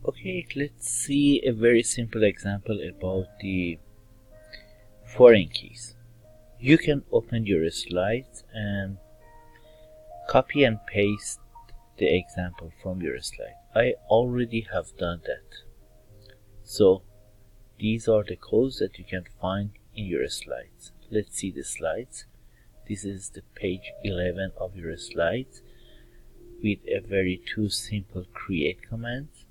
Okay, let's see a very simple example about the foreign keys. You can open your slides and copy and paste the example from your slide. I already have done that. So these are the codes that you can find in your slides. Let's see the slides. This is the page 11 of your slides with a very two simple create commands,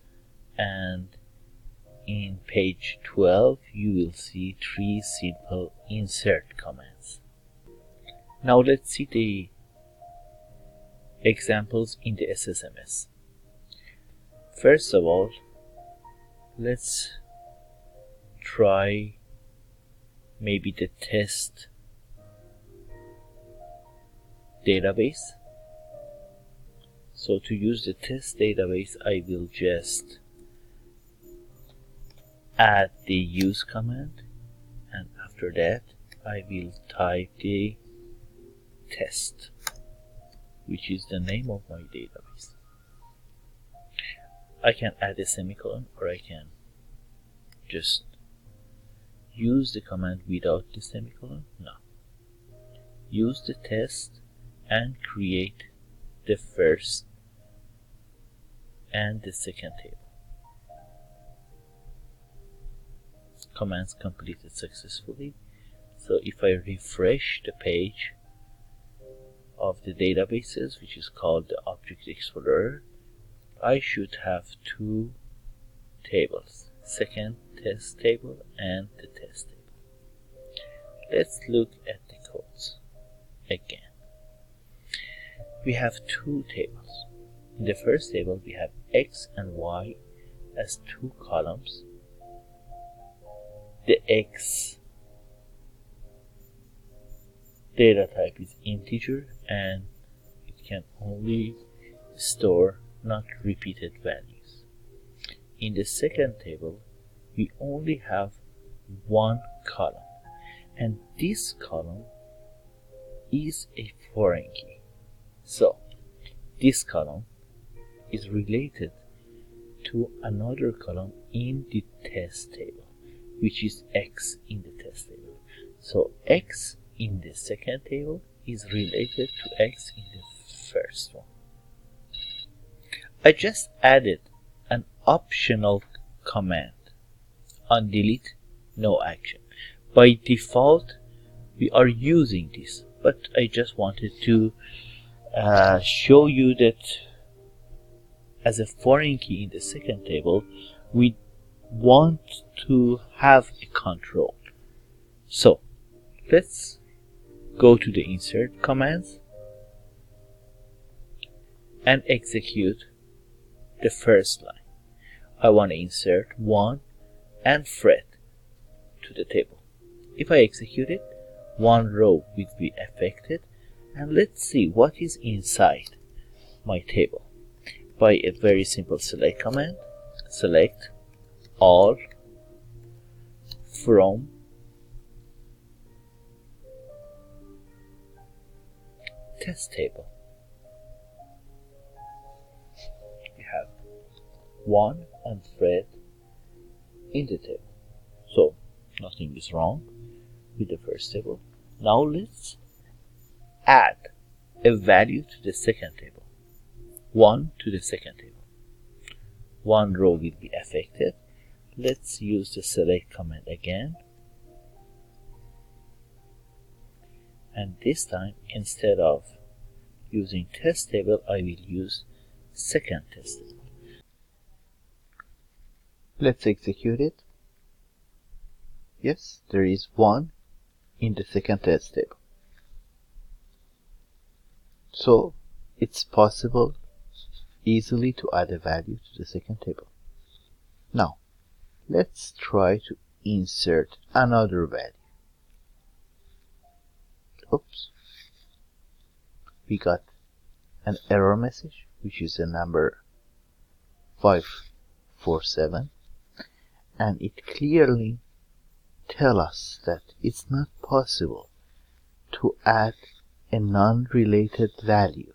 and in page 12 you will see three simple insert commands. Now let's see the examples in the SSMS. First of all, let's try maybe the test database. So to use the test database, I will just add the use command, and after that I will type the test, which is the name of my database. I can add a semicolon, or I can just use the command without the semicolon. No. Use the test and create the first and the second table. Commands completed successfully. So if I refresh the page of the databases, which is called the Object Explorer, I should have two tables, second test table and the test table. Let's look at the codes again. We have two tables. In the first table we have X and Y as two columns. The X data type is integer and it can only store not repeated values. In the second table we only have one column, and this column is a foreign key. So this column is related to another column in the test table, which is X in the test table. So X in the second table is related to X in the first one. I just added an optional command on delete no action. By default we are using this, but I just wanted to show you that as a foreign key in the second table we want to have a control. So let's go to the insert commands and execute the first line. I want to insert 1 and Fred to the table. If I execute it, one row will be affected, and let's see what is inside my table. By a very simple select command, select all from test table. We have 1 and Fred in the table, so nothing is wrong with the first table. Now let's add a value to the second table, 1 to the second table. One row will be affected. Let's use the select command again, and this time instead of using test table I will use second test table. Let's execute it. Yes, there is 1 in the second test table. So it's possible easily to add a value to the second table. Now let's try to insert another value. Oops, we got an error message, which is a number 547, and it clearly tells us that it's not possible to add a non-related value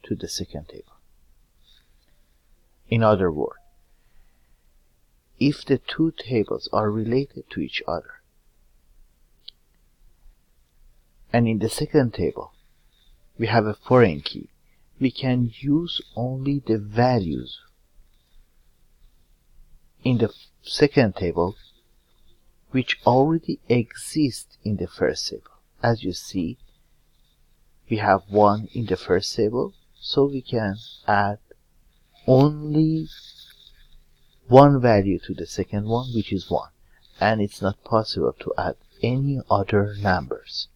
to the second table. In other words, if the two tables are related to each other. And in the second table, we have a foreign key. We can use only the values in the second table which already exist in the first table. As you see, we have 1 in the first table, so we can add only one value to the second one, which is 1. And it's not possible to add any other numbers.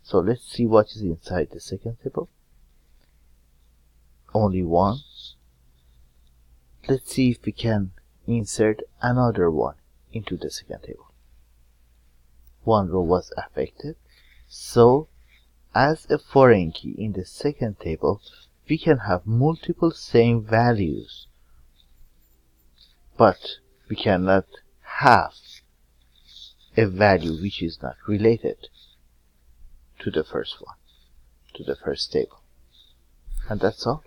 So let's see what is inside the second table. Only 1. Let's see if we can insert another 1 into the second table. 1 row was affected. So as a foreign key in the second table, we can have multiple same values, but we cannot have a value which is not related to the first one, to the first table. And that's all.